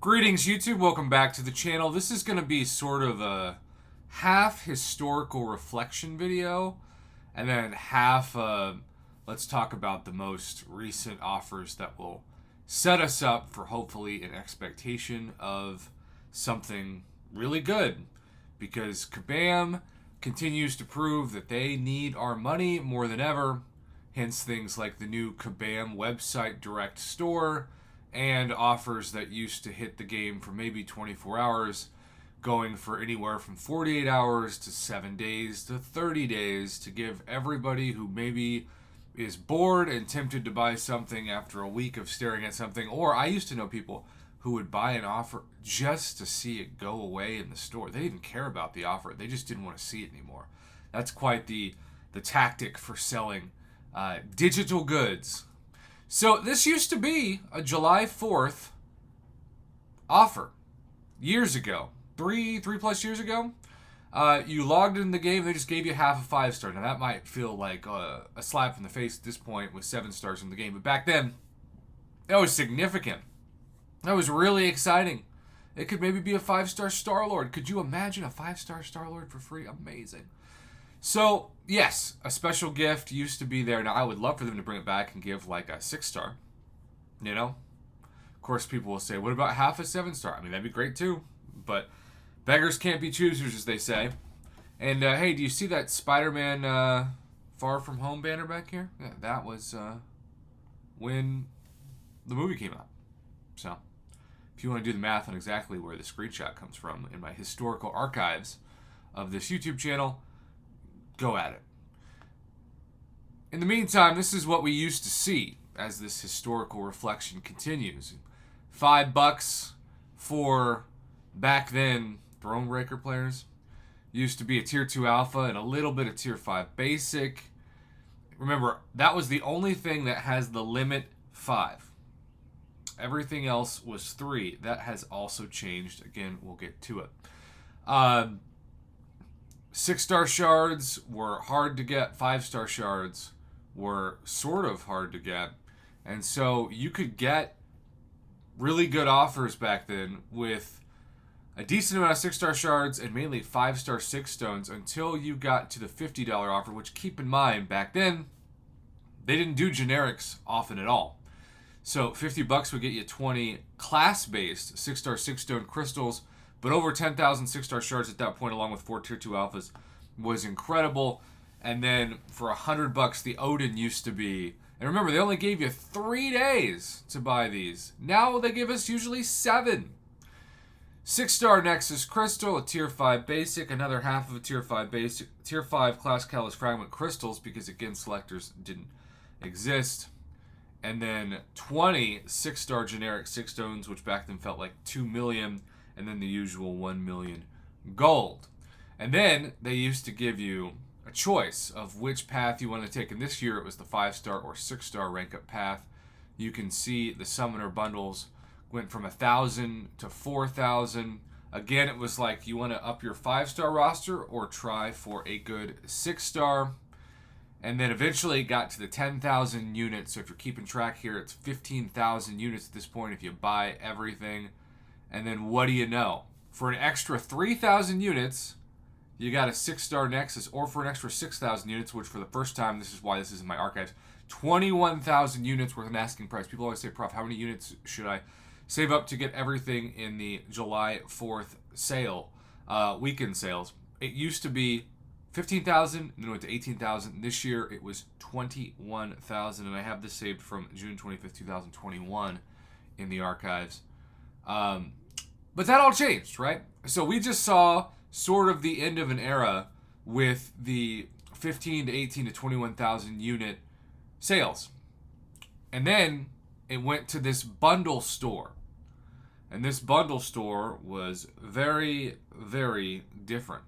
Greetings, YouTube. Welcome back to the channel. This is going to be sort of a half historical reflection video, and then half let's talk about the most recent offers that will set us up for hopefully an expectation of something really good. Because Kabam continues to prove that they need our money more than ever, hence things like the new Kabam website direct store and offers that used to hit the game for maybe 24 hours, going for anywhere from 48 hours to 7 days to 30 days to give everybody who maybe is bored and tempted to buy something after a week of staring at something. Or I used to know people who would buy an offer just to see it go away in the store. They didn't even care about the offer. They just didn't want to see it anymore. That's quite the tactic for selling digital goods. So this used to be a July 4th offer years ago, three plus years ago. You logged in the game, they just gave you half a 5-star. Now that might feel like a slap in the face at this point with 7 stars in the game, but back then that was significant. That was really exciting. It could maybe be a 5-star Star-Lord. Could you imagine a 5-star Star-Lord for free? Amazing. So, yes, a special gift used to be there. Now, I would love for them to bring it back and give like a 6-star. You know? Of course, people will say, what about half a 7-star? I mean, that'd be great too. But beggars can't be choosers, as they say. And, hey, do you see that Spider-Man Far From Home banner back here? Yeah, that was when the movie came out. So, if you want to do the math on exactly where the screenshot comes from in my historical archives of this YouTube channel, go at it. In the meantime, this is what we used to see as this historical reflection continues. $5 for, back then, Thronebreaker players. Used to be a Tier 2 Alpha and a little bit of Tier 5 Basic. Remember, that was the only thing that has the limit 5. Everything else was 3. That has also changed. Again, we'll get to it. 6-star shards were hard to get. 5-star shards were sort of hard to get. And so you could get really good offers back then with a decent amount of 6-star shards and mainly 5-star 6 stones until you got to the $50 offer, which, keep in mind, back then, they didn't do generics often at all. So $50 would get you 20 class-based 6-star 6-stone crystals, but over 10,000 6-star shards at that point, along with 4 Tier 2 Alphas, was incredible. And then for $100, the Odin used to be... And remember, they only gave you 3 days to buy these. Now they give us usually 7. 6-star Nexus Crystal, a Tier 5 Basic, another half of a Tier 5 Basic, Tier 5 Class Callus Fragment Crystals, because, again, selectors didn't exist. And then 20 6-star generic 6 stones, which back then felt like 2 million, and then the usual 1 million gold. And then they used to give you a choice of which path you want to take. And this year it was the 5-star or 6-star rank up path. You can see the summoner bundles went from 1,000 to 4,000. Again, it was like you want to up your 5-star roster or try for a good 6-star. And then eventually it got to the 10,000 units. So if you're keeping track here, it's 15,000 units at this point if you buy everything. And then what do you know? For an extra 3,000 units, you got a 6-star Nexus. Or for an extra 6,000 units, which for the first time, this is why this is in my archives, 21,000 units worth an asking price. People always say, Prof, how many units should I save up to get everything in the July 4th sale, weekend sales? It used to be 15,000, and then it went to 18,000. This year, it was 21,000, and I have this saved from June 25th, 2021 in the archives. But that all changed, right? So we just saw sort of the end of an era with the 15 to 18 to 21,000 unit sales. And then it went to this bundle store. And this bundle store was very, very different.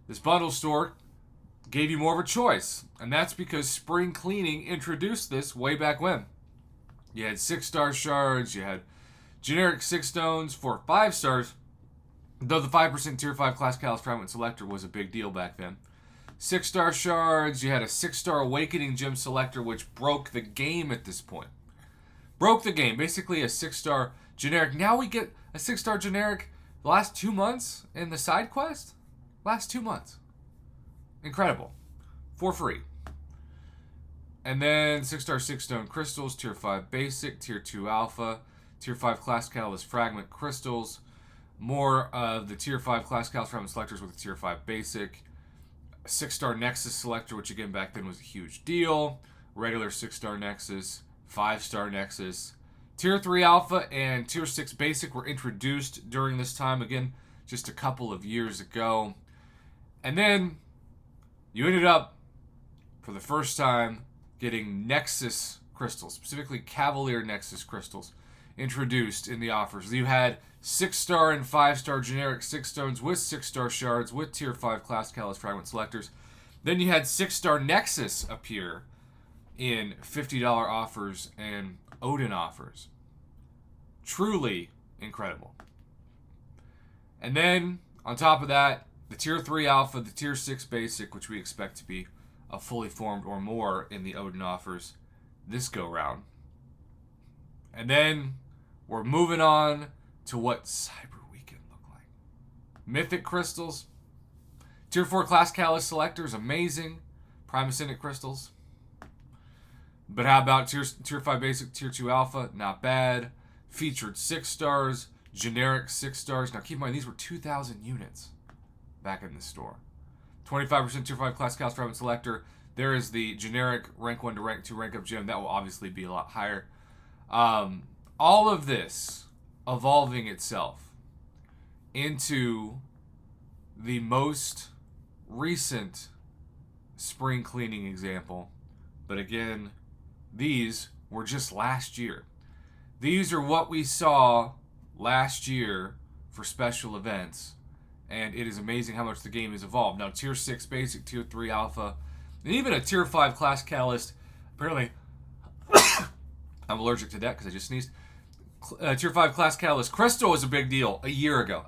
This bundle store gave you more of a choice. And that's because spring cleaning introduced this way back when. You had 6-star shards, you had generic 6 stones for 5 stars, though the 5% Tier 5 Class Callus Fragment Selector was a big deal back then. 6-star shards, you had a 6-star Awakening Gem Selector, which broke the game at this point. Broke the game. Basically a 6-star generic. Now we get a 6-star generic the last 2 months in the side quest. Last 2 months. Incredible. For free. And then 6-star 6-stone crystals, tier 5 basic, tier 2 alpha, tier 5 class catalyst fragment crystals, more of the tier 5 class catalyst fragment selectors with a tier 5 basic, 6-star nexus selector, which again back then was a huge deal, regular 6-star nexus, 5-star nexus, tier 3 alpha and tier 6 basic were introduced during this time, again, just a couple of years ago. And then you ended up, for the first time, getting Nexus crystals, specifically Cavalier Nexus crystals, introduced in the offers. You had 6-star and 5-star generic 6 stones with 6-star shards with tier 5 class catalyst fragment selectors. Then you had 6-star Nexus appear in $50 offers and Odin offers. Truly incredible. And then, on top of that, the tier 3 alpha, the tier 6 basic, which we expect to be a fully formed or more in the Odin offers this go round. And then we're moving on to what Cyber Weekend looked like. Mythic crystals, tier 4 class catalyst selectors, amazing. Prime Ascendant crystals. But how about tier 5 basic, tier 2 alpha? Not bad. Featured 6 stars, generic 6 stars. Now keep in mind, these were 2,000 units back in the store. 25% tier 5 class catalyst fragment selector. There is the generic rank 1 to rank 2 rank up gem. That will obviously be a lot higher. All of this evolving itself into the most recent spring cleaning example. But again, these were just last year. These are what we saw last year for special events. And it is amazing how much the game has evolved. Now, tier 6 basic, tier 3 alpha, and even a tier 5 class catalyst. Apparently, I'm allergic to that because I just sneezed. Tier 5 class catalyst crystal was a big deal a year ago.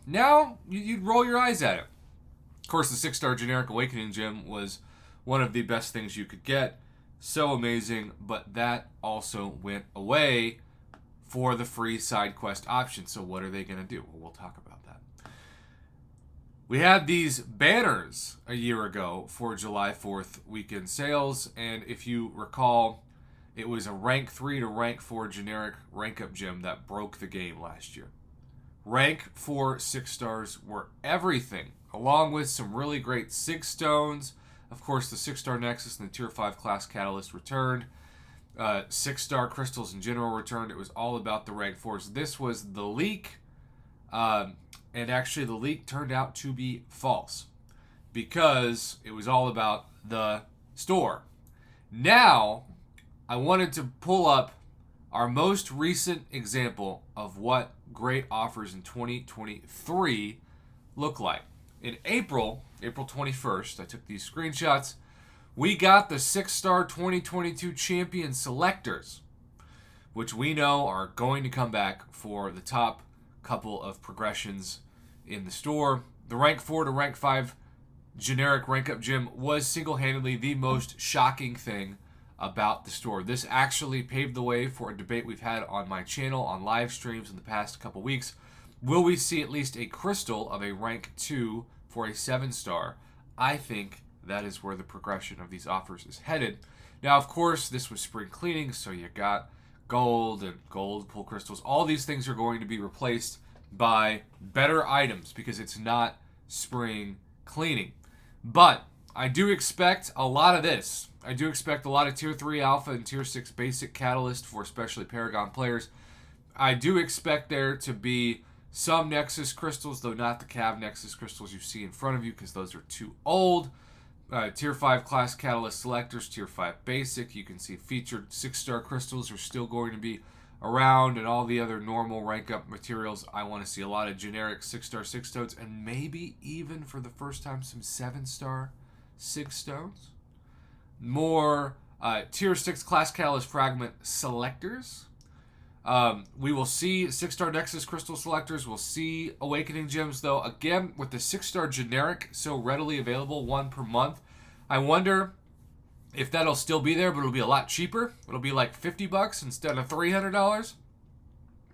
Now, you'd roll your eyes at it. Of course, the 6-star generic awakening gem was one of the best things you could get. So amazing, but that also went away for the free side quest option. So what are they going to do? Well, we'll talk about that. We had these banners a year ago for July 4th weekend sales, and if you recall, it was a rank 3 to rank 4 generic rank up gem that broke the game last year. Rank 4 6 stars were everything, along with some really great 6 stones. Of course, the 6-star Nexus and the tier 5 class catalyst returned. 6-star crystals in general returned. It was all about the rank 4s. This was the leak. And actually, the leak turned out to be false because it was all about the store. Now, I wanted to pull up our most recent example of what great offers in 2023 look like. In April 21st, I took these screenshots. We got the 6-star 2022 champion selectors, which we know are going to come back for the top couple of progressions in the store. The rank 4 to rank 5 generic rank up gem was single-handedly the most shocking thing about the store. This actually paved the way for a debate we've had on my channel, on live streams in the past couple weeks. Will we see at least a crystal of a rank 2 for a 7-star? I think that is where the progression of these offers is headed. Now, of course, this was spring cleaning, so you got gold and gold pull crystals. All these things are going to be replaced by better items because it's not spring cleaning. But I do expect a lot of this. I do expect a lot of tier 3 alpha and tier 6 basic catalyst for especially Paragon players. I do expect there to be some Nexus crystals, though not the Cav Nexus crystals you see in front of you because those are too old. Tier 5 class catalyst selectors, tier 5 basic. You can see featured 6-star crystals are still going to be around, and all the other normal rank up materials. I want to see a lot of generic 6-star 6 stones, and maybe even for the first time some 7-star 6 stones. More tier 6 class catalyst fragment selectors. We will see 6-star Nexus crystal selectors. We'll see awakening gems, though. Again, with the 6-star generic so readily available, one per month, I wonder if that'll still be there, but it'll be a lot cheaper. It'll be like $50 instead of $300.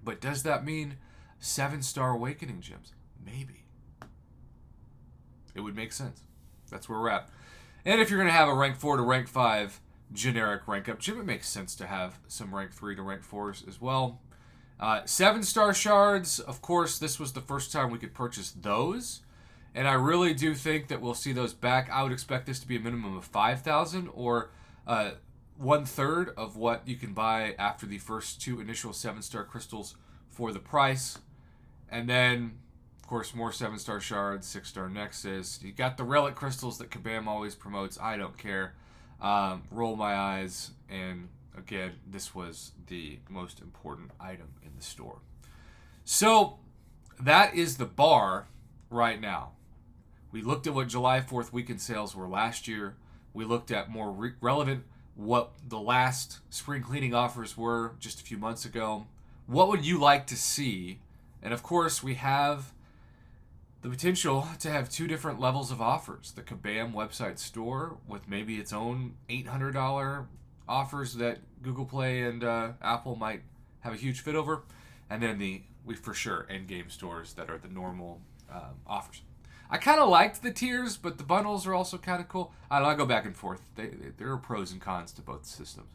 But does that mean 7-star Awakening gems? Maybe. It would make sense. That's where we're at. And if you're going to have a rank 4 to rank 5 generic rank up gem, it makes sense to have some rank 3 to rank 4s as well. 7-star shards, of course, this was the first time we could purchase those. And I really do think that we'll see those back. I would expect this to be a minimum of 5,000 or 1/3 of what you can buy after the first 2 initial 7-star crystals for the price. And then, of course, more 7-star shards, 6-star nexus. You got the relic crystals that Kabam always promotes. I don't care. Roll my eyes. And again, this was the most important item in the store. So that is the bar right now. We looked at what July 4th weekend sales were last year. We looked at more relevant what the last spring cleaning offers were just a few months ago. What would you like to see? And of course, we have the potential to have 2 different levels of offers. The Kabam website store with maybe its own $800 offers that Google Play and Apple might have a huge fit over. And then we for sure end-game stores that are the normal offers. I kind of liked the tiers, but the bundles are also kind of cool. I don't know, I go back and forth. There are pros and cons to both systems.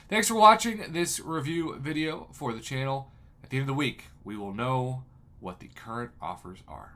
Thanks for watching this review video for the channel. At the end of the week, we will know what the current offers are.